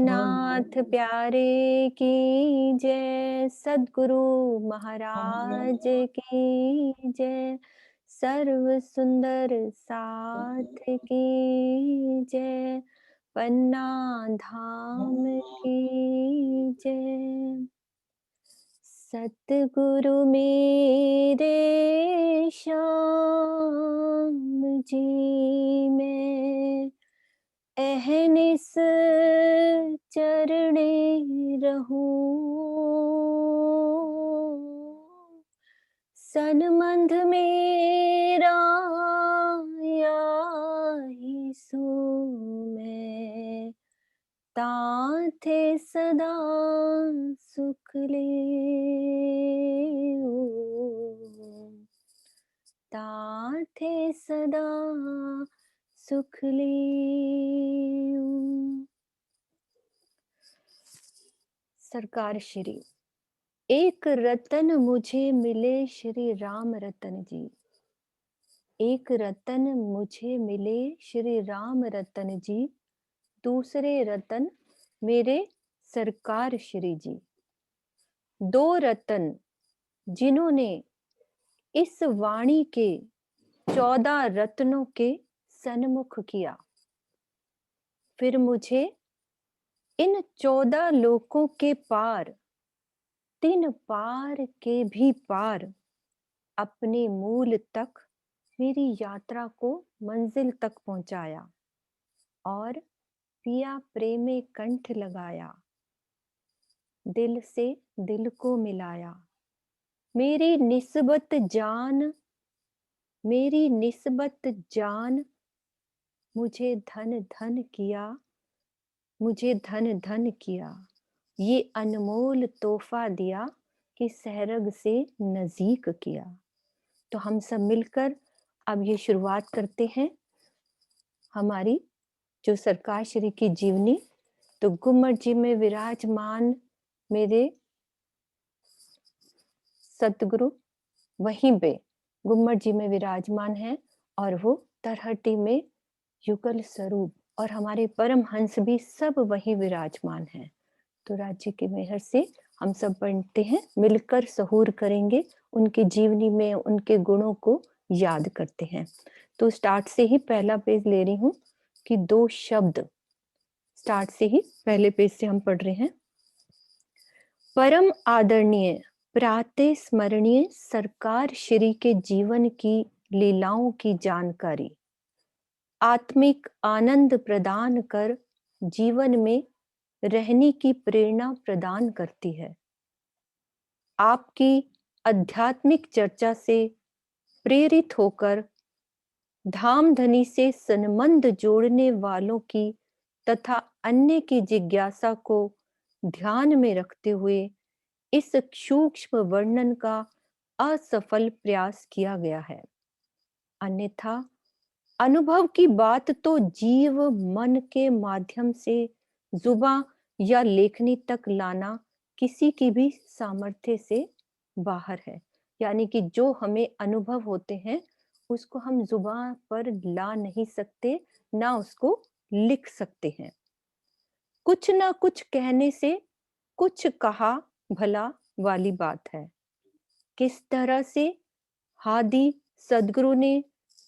गोरखनाथ प्यारे की जय, सद्गुरु महाराज की जय, सर्व सुंदर साथ की जय, पन्ना धाम की जय। सतगुरु मेरे श्याम जी में अहनिस चरणे रहूं, सनमंद मेरा याही सो मैं, ताथे सदा सुख लेऊं, ताथे सदा सुख लेऊं। सरकार श्री एक रतन मुझे मिले श्री राम रतन जी, एक रतन मुझे मिले श्री राम रतन जी, दूसरे रतन मेरे सरकार श्री जी। दो रतन जिन्होंने इस वाणी के 14 रत्नों के सन्मुख किया, फिर मुझे इन 14 लोकों के पार, 3 पार के भी पार, अपने मूल तक मेरी यात्रा को मंजिल तक पहुंचाया और पिया प्रेमे कंठ लगाया, दिल से दिल को मिलाया। मेरी निस्बत जान, मेरी निस्बत जान, मुझे धन धन किया, मुझे धन धन किया। ये अनमोल तोहफा दिया कि सहरग से नजीक किया। तो हम सब मिलकर अब ये शुरुआत करते हैं हमारी जो सरकार श्री की जीवनी। तो गुम्मट जी में विराजमान मेरे सतगुरु वहीं पे गुम्मट जी में विराजमान है और वो तरहटी में युगल स्वरूप और हमारे परम हंस भी सब वहीं विराजमान हैं। तो राज्य की मेहर से हम सब पढ़ते हैं, मिलकर सहूर करेंगे, उनकी जीवनी में उनके गुणों को याद करते हैं। तो स्टार्ट से ही पहला पेज ले रही हूँ कि 2 शब्द स्टार्ट से ही पहले पेज से हम पढ़ रहे हैं। परम आदरणीय प्रातः स्मरणीय सरकार श्री के जीवन की लीलाओं की जानकारी आत्मिक आनंद प्रदान कर जीवन में रहने की प्रेरणा प्रदान करती है। आपकी आध्यात्मिक चर्चा से प्रेरित होकर धामधनी से संबंध जोड़ने वालों की तथा अन्य की जिज्ञासा को ध्यान में रखते हुए इस सूक्ष्म वर्णन का असफल प्रयास किया गया है। अन्यथा अनुभव की बात तो जीव मन के माध्यम से जुबां या लेखनी तक लाना किसी की भी सामर्थ्य से बाहर है। यानी कि जो हमें अनुभव होते हैं उसको हम जुबां पर ला नहीं सकते, ना उसको लिख सकते हैं। कुछ ना कुछ कहने से कुछ कहा भला वाली बात है। किस तरह से हादी सदगुरु ने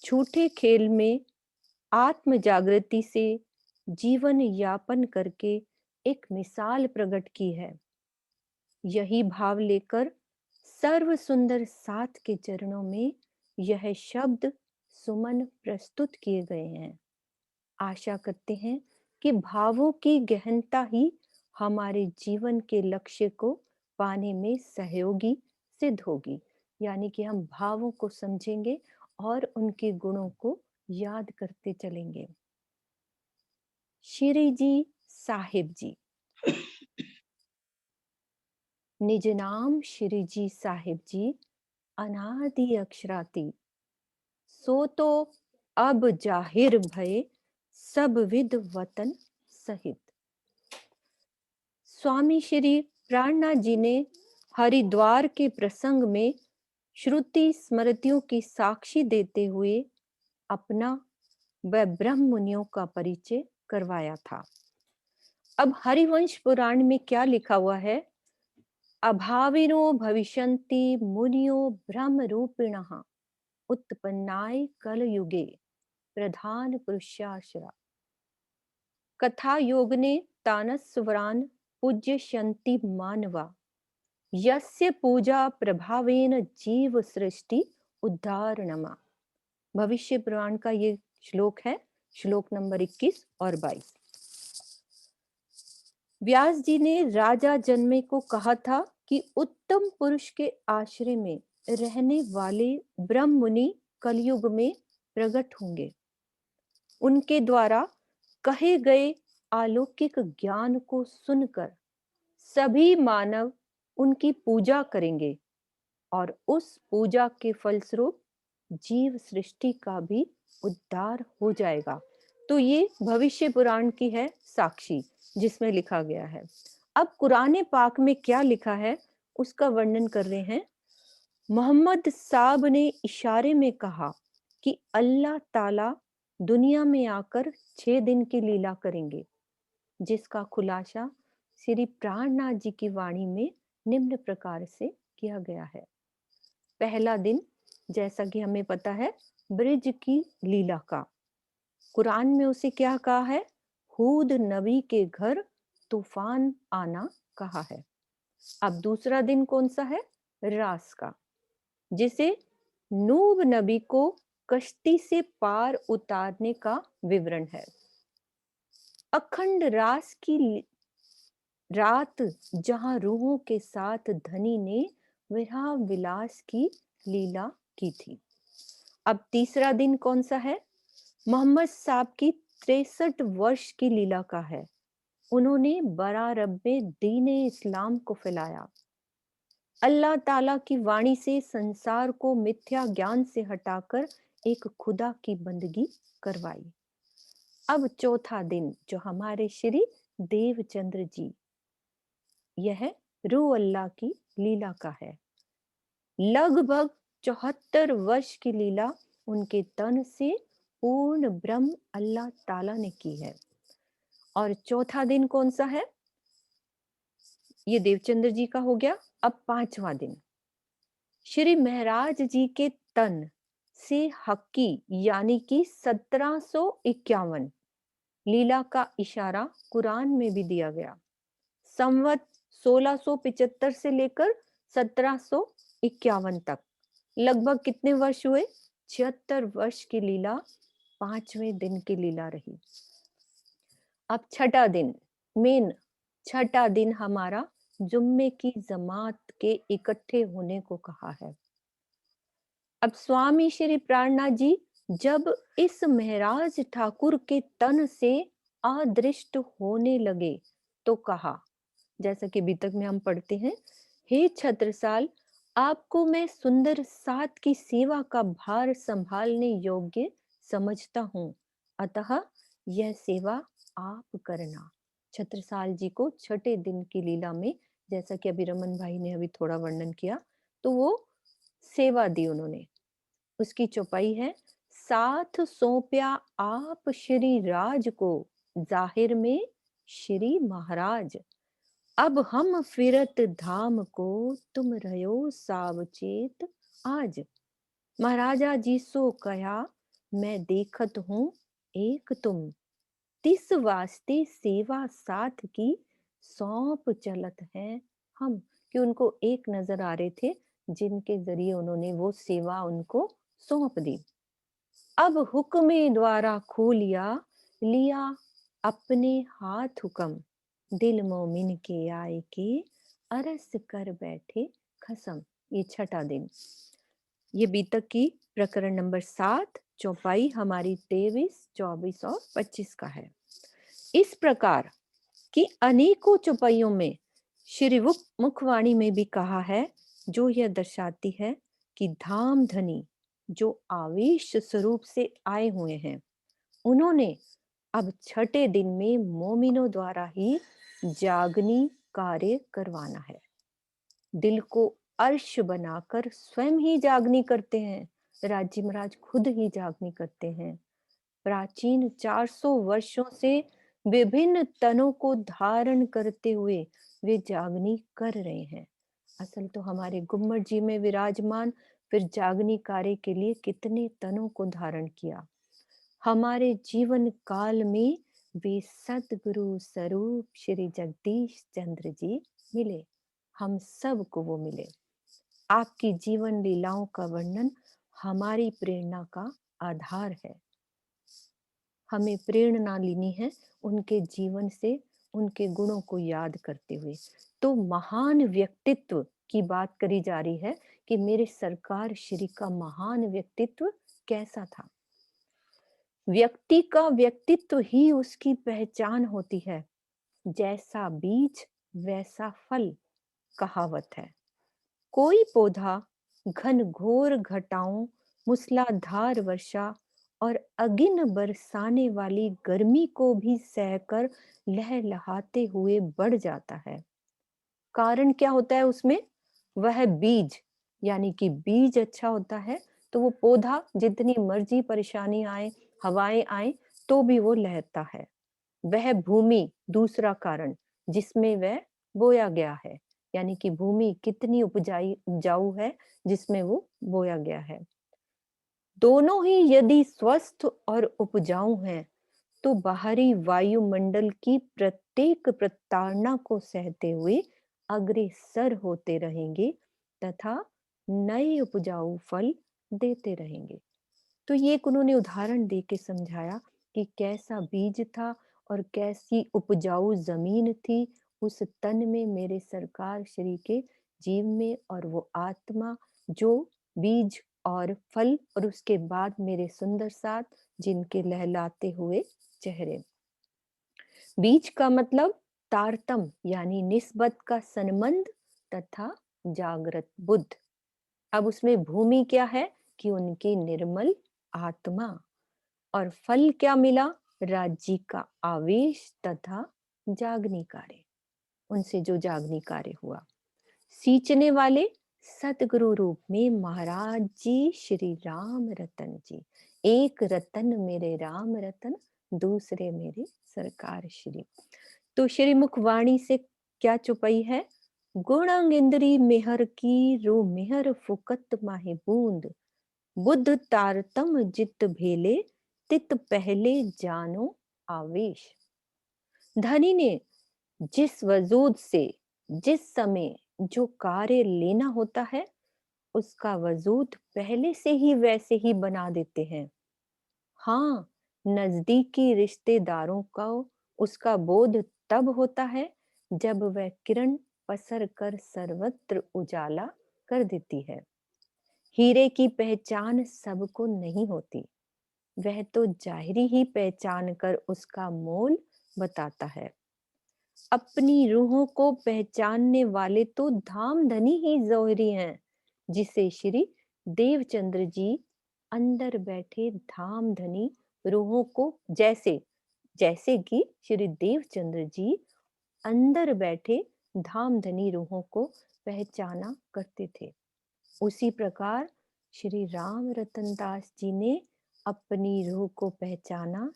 झूठे खेल में आत्म जागृति से जीवन यापन करके एक मिसाल प्रकट की है। यही भाव लेकर सर्व सुंदर साथ के चरणों में यह शब्द सुमन प्रस्तुत किए गए हैं। आशा करते हैं कि भावों की गहनता ही हमारे जीवन के लक्ष्य को पाने में सहयोगी सिद्ध होगी। यानी कि हम भावों को समझेंगे और उनके गुणों को याद करते चलेंगे। श्री जी साहिब जी, निज नाम श्री जी साहिब जी, अनादि अक्षराती, सो तो अब जाहिर भय सब विद वतन सहित। स्वामी श्री प्राणनाथ जी ने हरिद्वार के प्रसंग में श्रुति स्मृतियों की साक्षी देते हुए अपना व ब्रह्म मुनियों का परिचय करवाया था। अब हरिवंश पुराण में क्या लिखा हुआ है? अभाविनो भविष्यन्ति मुनियो ब्रह्म रूपिणः उत्पन्नाय कलयुगे प्रधान पुरुषाश्रा कथा योगने तानस्वरान पूज्यन्ति मानवा यस्य पूजा प्रभावेन जीव सृष्टि उद्धारणमा। भविष्य पुराण का ये श्लोक है, श्लोक नंबर 21 और 22। व्यास जी ने राजा जनमे को कहा था कि उत्तम पुरुष के आश्रय में रहने वाले ब्रह्म मुनि कलयुग में प्रकट होंगे। उनके द्वारा कहे गए अलौकिक ज्ञान को सुनकर सभी मानव उनकी पूजा करेंगे और उस पूजा के फलस्वरूप जीव सृष्टि का भी उद्धार हो जाएगा। तो ये भविष्य पुराण की है साक्षी, जिसमें लिखा गया है। अब कुरान पाक में क्या लिखा है उसका वर्णन कर रहे हैं। मोहम्मद साहब ने इशारे में कहा कि अल्लाह ताला दुनिया में आकर 6 दिन की लीला करेंगे, जिसका खुलासा श्री प्राणनाथ जी की वाणी में निम्न प्रकार से किया गया है। पहला दिन, जैसा कि हमें पता है, ब्रिज की लीला का। कुरान में उसे क्या कहा है? हूद नबी के घर तूफान आना कहा है। अब दूसरा दिन कौन सा है? रास का, जिसे नूह नबी को कश्ती से पार उतारने का विवरण है। अखंड रास की रात, जहां रूहों के साथ धनी ने विरह विलास की लीला की थी। अब तीसरा दिन कौन सा है? मोहम्मद साहब की 63 वर्ष की लीला का है। उन्होंने बरारब में दीन इस्लाम को फैलाया, अल्लाह ताला की वाणी से संसार को मिथ्या ज्ञान से हटाकर एक खुदा की बंदगी करवाई। अब चौथा दिन, जो हमारे श्री देवचंद्र जी, यह रू अल्लाह की लीला का है। लगभग 74 वर्ष की लीला उनके तन से पूर्ण ब्रह्म अल्लाह ताला ने की है। और चौथा दिन कौन सा है? ये देवचंद्र जी का हो गया। अब पांचवा दिन, श्री महराज जी के तन से हक्की यानी कि 1751 लीला का इशारा कुरान में भी दिया गया। संवत 1675 से लेकर 1751 तक लगभग कितने वर्ष हुए? 76 वर्ष की लीला पांचवें दिन की लीला रही। अब छठा दिन, मेन छठा दिन हमारा जुम्मे की जमात के इकट्ठे होने को कहा है। अब स्वामी श्री प्राणनाथ जी जब इस महराज ठाकुर के तन से अदृष्ट होने लगे तो कहा, जैसा कि बीतक में हम पढ़ते हैं, हे छत्रसाल, आपको मैं सुंदर सात की सेवा का भार संभालने योग्य समझता हूँ, अतः यह सेवा आप करना। छत्रसाल जी को छठे दिन की लीला में, जैसा कि अभी रमन भाई ने अभी थोड़ा वर्णन किया, तो वो सेवा दी उन्होंने। उसकी चौपाई है, साथ सौंप्या आप श्री राज को, जाहिर में श्री महाराज, अब हम फिरत धाम को, तुम रहो सावचेत आज। महाराजा जी सो कया, मैं देखत हूँ एक तुम, तिस वास्ते सेवा साथ की सौंप चलत है हम। कि उनको एक नजर आ रहे थे, जिनके जरिए उन्होंने वो सेवा उनको सौंप दी। अब हुक्मे द्वारा खोलिया, लिया अपने हाथ हुक्म, दिल मोमिन के आए के, अरस कर बैठे खसम। ये छठा दिन, ये बीतक की प्रकरण नंबर 7, चौपाई हमारी 23, 24 और 25 का है। इस प्रकार की अनेकों चौपाइयों में श्री मुखवाणी में भी कहा है, जो यह दर्शाती है कि धाम धनी जो आवेश स्वरूप से आए हुए हैं, उन्होंने अब छठे दिन में मोमिनों द्वारा ही जागनी कार्य करवाना है। दिल को अर्श बनाकर स्वयं ही जागनी करते हैं। राजी महाराज खुद ही जागनी करते हैं। प्राचीन 400 वर्षों से विभिन्न तनों को धारण करते हुए वे जागनी कर रहे हैं। असल तो हमारे गुम्मट जी में विराजमान फिर जागनी कार्य के लिए कितने तनों को धारण किया। हमारे जीवन काल में वे सतगुरु स्वरूप श्री जगदीश चंद्र जी मिले। हम सब को वो मिले। आपकी जीवन लीलाओं का वर्णन हमारी प्रेरणा का आधार है। हमें प्रेरणा लेनी है उनके जीवन से, उनके गुणों को याद करते हुए। तो महान व्यक्तित्व की बात करी जा रही है कि मेरे सरकार श्री का महान व्यक्तित्व कैसा था। व्यक्ति का व्यक्तित्व ही उसकी पहचान होती है। जैसा बीज वैसा फल, कहावत है। कोई पौधा घनघोर घटाओं, मूसलाधार वर्षा और अगिन बरसाने वाली गर्मी को भी सहकर लहलहाते हुए बढ़ जाता है। कारण क्या होता है उसमें? वह बीज, यानी कि बीज अच्छा होता है तो वो पौधा जितनी मर्जी परेशानी आए, हवाएं आए, तो भी वो लहरता है। वह भूमि दूसरा कारण जिसमें वह बोया गया है, यानी कि भूमि कितनी उपजाऊ है जिसमें वो बोया गया है। दोनों ही यदि स्वस्थ और उपजाऊ हैं तो बाहरी वायुमंडल की प्रत्येक प्रताड़ना को सहते हुए अग्रसर होते रहेंगे तथा नए उपजाऊ फल देते रहेंगे। तो ये एक उन्होंने उदाहरण दे के समझाया कि कैसा बीज था और कैसी उपजाऊ जमीन थी उस तन में, मेरे सरकार श्री के जीव में, और वो आत्मा जो बीज और फल और उसके बाद मेरे सुंदर साथ जिनके लहलाते हुए चेहरे। बीज का मतलब तारतम यानी निस्बत का संबंध तथा जागृत बुद्ध। अब उसमें भूमि क्या है कि उनकी निर्मल आत्मा, और फल क्या मिला? राज्य का आवेश तथा जागनी कार्य, उनसे जो जागनी कार्य हुआ। सींचने वाले सतगुरु रूप में महाराज जी श्री राम रतन जी। एक रतन मेरे राम रतन, दूसरे मेरे सरकार श्री। तो श्री मुखवाणी से क्या चुपई है? गुण इंद्री मेहर की रो मेहर फुकत माहे बूंद, बुद्ध तारतम जित भेले तित पहले जानो आवेश। धनी ने जिस वजूद से जिस समय जो कार्य लेना होता है उसका वजूद पहले से ही वैसे ही बना देते हैं। हाँ, नजदीकी रिश्तेदारों का उसका बोध तब होता है जब वह किरण पसर कर सर्वत्र उजाला कर देती है। हीरे की पहचान सबको नहीं होती, वह तो जाहिरी ही पहचान कर उसका मोल बताता है। अपनी रूहों को पहचानने वाले तो धाम धनी ही जोहरी हैं, जिसे श्री देवचंद्र जी अंदर बैठे धाम धनी रूहों को, जैसे जैसे कि श्री देवचंद्र जी अंदर बैठे धाम धनी रूहों को पहचाना करते थे, उसी प्रकार श्री राम रतन दास जी ने अपनी रूह को पहचाना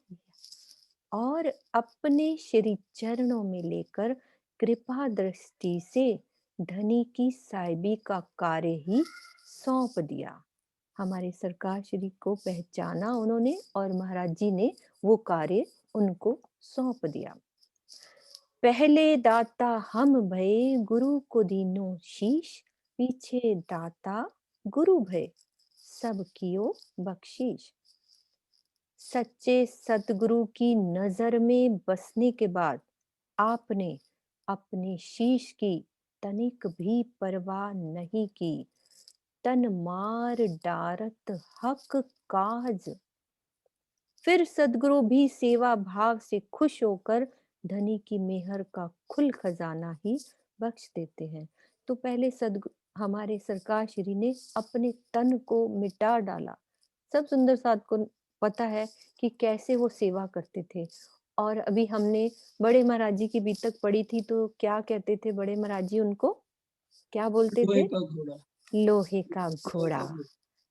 और अपने श्री चरणों में लेकर कृपा दृष्टि से धनी की साहिबी का कार्य ही सौंप दिया। हमारे सरकार श्री को पहचाना उन्होंने और महाराज जी ने वो कार्य उनको सौंप दिया। पहले दाता हम भये गुरु को दीनो शीश, पीछे दाता गुरु भय सब कियो बख्शीश। सच्चे सतगुरु की नजर में बसने के बाद आपने अपने शीश की तनिक भी परवाह नहीं की। तन मार डारत हक काज। फिर सदगुरु भी सेवा भाव से खुश होकर धनी की मेहर का खुल खजाना ही बख्श देते हैं। तो पहले सदगुरु हमारे सरकार श्री ने अपने तन को मिटा डाला। सब सुंदर साध को पता है कि कैसे वो सेवा करते थे। और अभी हमने बड़े महाराज जी की बीतक पढ़ी थी तो क्या कहते थे बड़े महाराज जी उनको? क्या बोलते लोहे थे? का घोड़ा। लोहे का लोहे घोड़ा। का घोड़ा।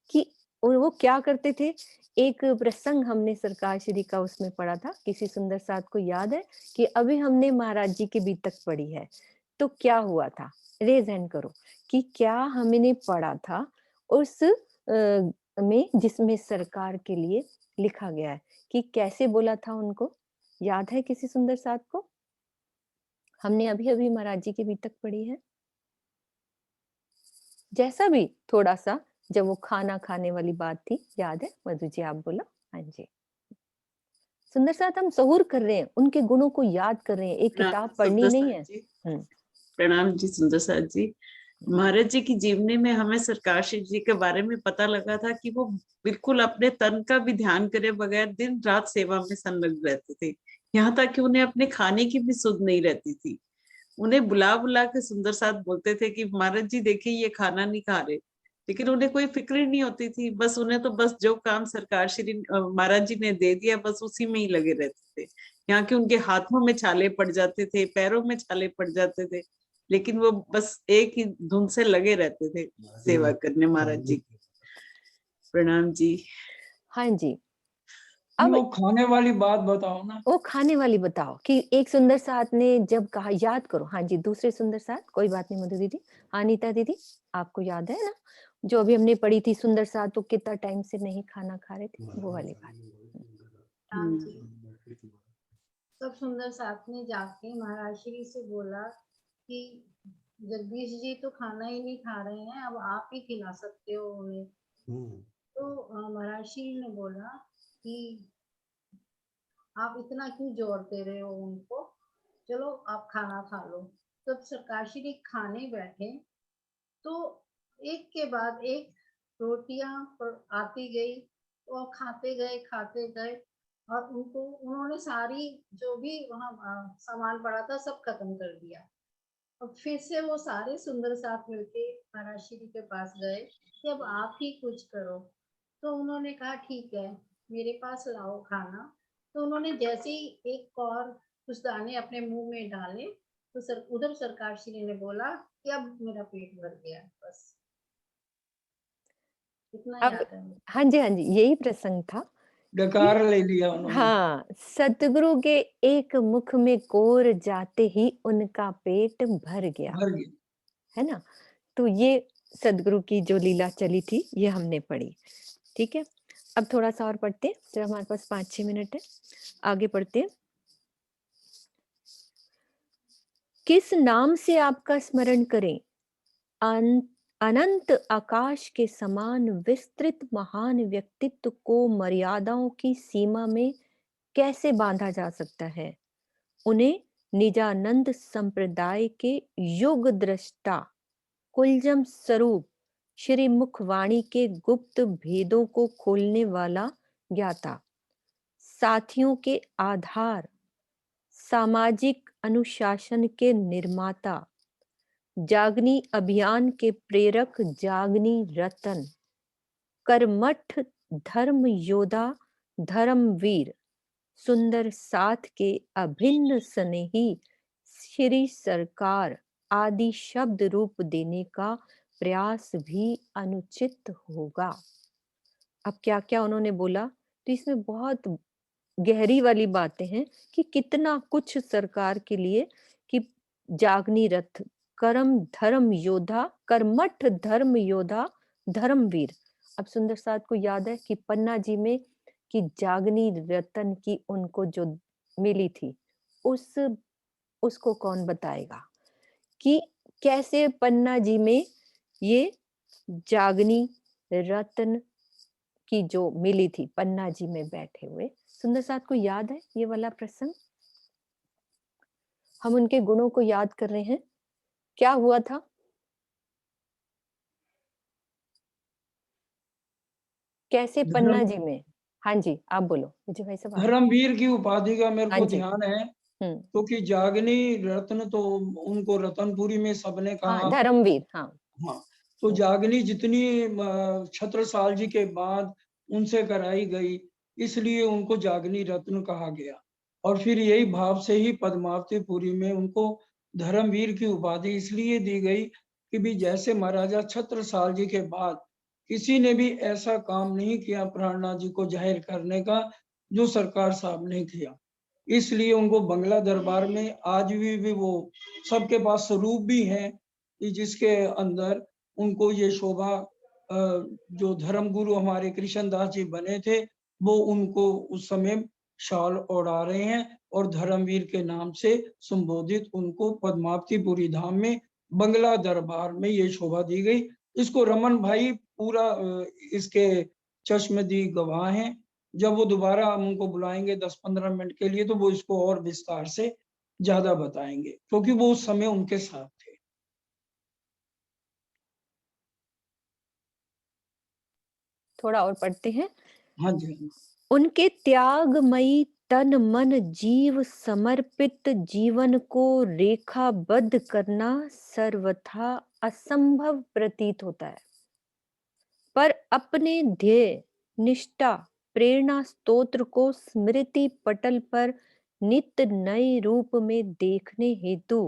कि और वो क्या करते थे? एक प्रसंग हमने सरकार श्री का उसमें पढ़ा था, किसी सुंदर साथ को याद है कि अभी हमने महाराज जी की बीतक पढ़ी है। तो क्या हुआ था? रेज़ हैंड करो कि क्या हमने पढ़ा था उस में जिसमें सरकार के लिए लिखा गया है कि कैसे बोला था उनको? याद है किसी सुंदर साथ को? हमने अभी-अभी महाराज जी की बीतक पढ़ी है। जैसा भी थोड़ा-सा जब वो खाना खाने वाली बात थी, याद है? मधु जी आप बोलो। हाँ जी। सुंदर साथ हम सहूर कर रहे हैं, उनके गुणों को याद कर रहे हैं, एक प्रणाम किताब पढ़नी सुंदर नहीं साथ है। जी। हुँ, प्रणाम जी सुंदर साथ जी। हुँ। महाराज जी की जीवनी में हमें सरकार शिव जी के बारे में पता लगा था कि वो बिल्कुल अपने तन का भी ध्यान करे बगैर दिन रात सेवा में संलग्न रहते थे। यहाँ तक कि उन्हें अपने खाने की भी सुध नहीं रहती थी। उन्हें बुला बुला के सुंदर साथ बोलते थे कि महाराज जी देखिए ये खाना नहीं खा रहे, लेकिन उन्हें कोई फिक्र ही नहीं होती थी। बस उन्हें तो बस जो काम सरकार श्री महाराज जी ने दे दिया बस उसी में ही लगे रहते थे। यहाँ के उनके हाथों में छाले पड़ जाते थे, पैरों में छाले पड़ जाते थे, लेकिन वो बस एक ही धुन से लगे रहते थे सेवा करने महाराज जी की। प्रणाम जी। हाँ जी, नहीं, अब वो खाने वाली बात बताओ ना। वो खाने वाली बताओ कि एक सुंदर साथ ने जब कहा याद करो। हाँ जी, दूसरे सुंदर साथ, कोई बात नहीं मधु दीदी। हाँ, नीता दीदी, आपको याद है ना? जो अभी हमने पढ़ी थी सुंदर साथ वो कितना टाइम से नहीं खाना खा रहे थे, वो वाली बात। राम जी सब सुंदर साथ में जाके महाराज श्री से बोला कि जगदीश जी तो खाना ही नहीं खा रहे हैं, अब आप ही खिला सकते हो उन्हें। तो महाराज श्री ने बोला कि आप इतना क्यों जोर दे रहे हो उनको, चलो आप खाना खा लो। तब सरकार श्री खाने बैठे तो एक के बाद एक रोटियां आती गई और खाते गए और उनको उन्होंने सारी जो भी वहाँ सामान पड़ा था सब खत्म कर दिया। और फिर से वो सारे सुंदर साथ मिलके महाराज श्री के पास गए कि अब आप ही कुछ करो। तो उन्होंने कहा ठीक है मेरे पास लाओ खाना। तो उन्होंने जैसे ही एक और कुछ दाने अपने मुंह में डाले तो उधर सरकार श्री ने बोला कि अब मेरा पेट भर गया बस इतना अब याद है मुझे। हाँ जी, हाँ जी, यही प्रसंग था कि डकार ले लिया उन्होंने। हाँ, सतगुरु के एक मुख में कोर जाते ही उनका पेट भर गया, भर गया। है ना? तो ये सदगुरु की जो लीला चली थी, ये हमने पढ़ी, ठीक है? अब थोड़ा-सा और पढ़ते हैं, सिर्फ हमारे पास 5-6 मिनट है, आगे पढ़ते हैं। किस नाम से आपका स्मरण करें? अन अनंत आकाश के समान विस्तृत महान व्यक्तित्व को मर्यादाओं की सीमा में कैसे बांधा जा सकता है? उन्हें निजानंद संप्रदाय के युग दृष्टा कुलजम स्वरूप श्री मुखवाणी के गुप्त भेदों को खोलने वाला ज्ञाता, साथियों के आधार, सामाजिक अनुशासन के निर्माता, जागनी अभियान के प्रेरक जागनी रतन, कर्मठ धर्म योद्धा धर्मवीर, सुंदर साथ के अभिन्न स्नेही श्री सरकार आदि शब्द रूप देने का प्रयास भी अनुचित होगा। अब क्या क्या उन्होंने बोला, तो इसमें बहुत गहरी वाली बातें हैं कि कितना कुछ सरकार के लिए कि जागनी रथ, करम धर्म योद्धा, कर्मठ धर्म योद्धा, धर्मवीर। अब सुंदर साथ को याद है कि पन्ना जी में कि जागनी रतन की उनको जो मिली थी, उस उसको कौन बताएगा कि कैसे पन्ना जी में ये जागनी रतन की जो मिली थी पन्ना जी में बैठे हुए। सुंदर साथ को याद है ये वाला प्रसंग? हम उनके गुणों को याद कर रहे हैं। क्या हुआ था? कैसे धर्म पन्ना जी में? हाँ जी, आप बोलो। विजय भाई साहब आप बोलो। धर्मवीर की उपाधि का मेरे हाँ को जी। ध्यान है, हुँ। क्योंकि जागनी रत्न तो उनको रतनपुरी में सबने हाँ, कहा। धर्मवीर, हाँ। हाँ, तो हुँ। जागनी जितनी छत्रसाल जी के बाद उनसे कराई गई, इसलिए उनको जागनी रत्न कहा गया। और फिर यही भाव से ही पद्मावतीपुरी में उनको धर्मवीर की उपाधि इसलिए दी गई कि भी जैसे महाराजा छत्रसाल जी के बाद किसी ने भी ऐसा काम नहीं किया प्राणनाथ जी को जाहिर करने का जो सरकार साहब ने किया। इसलिए उनको बंगला दरबार में आज भी वो सबके पास स्वरूप भी है कि जिसके अंदर उनको ये शोभा जो धर्म गुरु हमारे कृष्णदास जी बने थे वो उनको उस समय शाल ओढ़ा रहे हैं और धर्मवीर के नाम से संबोधित उनको पद्मावतीपुरी धाम में बंगला दरबार में ये शोभा दी गई। इसको रमन भाई पूरा इसके चश्मदीद गवाह हैं। जब वो दोबारा हम उनको बुलाएंगे 10-15 मिनट के लिए तो वो इसको और विस्तार से ज्यादा बताएंगे क्योंकि वो उस समय उनके साथ थे। थोड़ा और पढ़ते हैं। हाँ जी। उनके त्यागमयी तन मन जीव समर्पित जीवन को रेखाबद्ध करना सर्वथा असंभव प्रतीत होता है, पर अपने ध्येय निष्ठा प्रेरणा स्तोत्र को स्मृति पटल पर नित्य नए रूप में देखने हेतु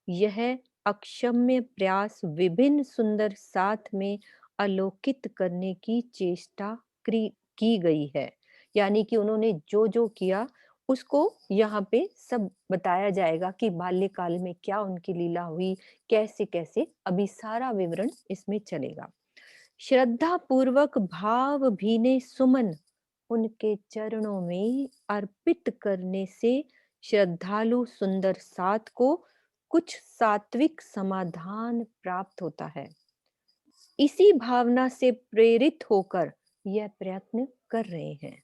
यह अक्षम्य प्रयास विभिन्न सुंदर साथ में अलोकित करने की चेष्टा की गई है। यानी कि उन्होंने जो जो किया उसको यहाँ पे सब बताया जाएगा कि बाल्यकाल में क्या उनकी लीला हुई, कैसे कैसे, अभी सारा विवरण इसमें चलेगा। श्रद्धा पूर्वक भाव भीने सुमन उनके चरणों में अर्पित करने से श्रद्धालु सुंदर साथ को कुछ सात्विक समाधान प्राप्त होता है। इसी भावना से प्रेरित होकर यह प्रयत्न कर रहे हैं।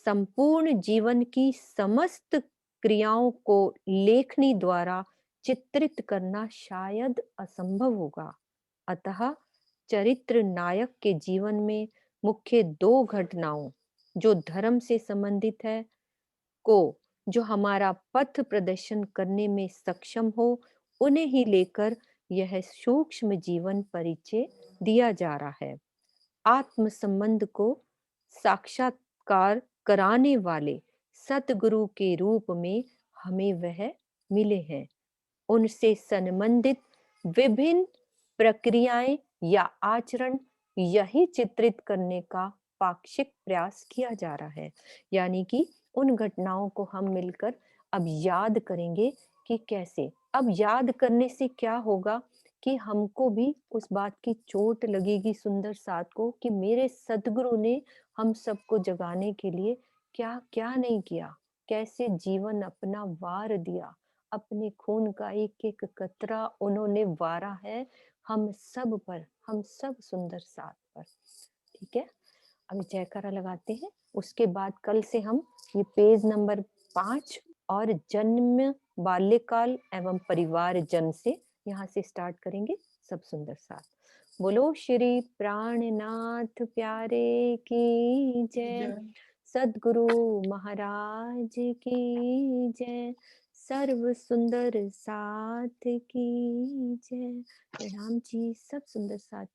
संपूर्ण जीवन की समस्त क्रियाओं को लेखनी द्वारा चित्रित करना शायद असंभव होगा। अतः चरित्र नायक के जीवन में मुख्य दो घटनाओं जो धर्म से संबंधित है को जो हमारा पथ प्रदर्शन करने में सक्षम हो उन्हें ही लेकर यह सूक्ष्म जीवन परिचय दिया जा रहा है। आत्म संबंध को साक्षात्कार कराने वाले सतगुरु के रूप में हमें वह मिले हैं। उनसे संबंधित विभिन्न प्रक्रियाएं या आचरण यही चित्रित करने का पाक्षिक प्रयास किया जा रहा है। यानी कि उन घटनाओं को हम मिलकर अब याद करेंगे कि कैसे। अब याद करने से क्या होगा कि हमको भी उस बात की चोट लगेगी सुंदर साथ को कि मेरे सदगुरु ने हम सबको जगाने के लिए क्या क्या नहीं किया, कैसे जीवन अपना वार दिया, अपने खून का एक एक कतरा उन्होंने वारा है हम सब पर, हम सब सुंदर साथ पर। ठीक है, अभी जयकारा लगाते हैं। उसके बाद कल से हम ये पेज नंबर 5 और जन्म बाल्यकाल एवं परिवार जन से यहाँ से स्टार्ट करेंगे सब सुंदर साथ। बोलो श्री प्राणनाथ प्यारे की जय, सद्गुरु महाराज की जय, सर्व सुंदर साथ की जय। प्रणाम जी, सब सुंदर साथ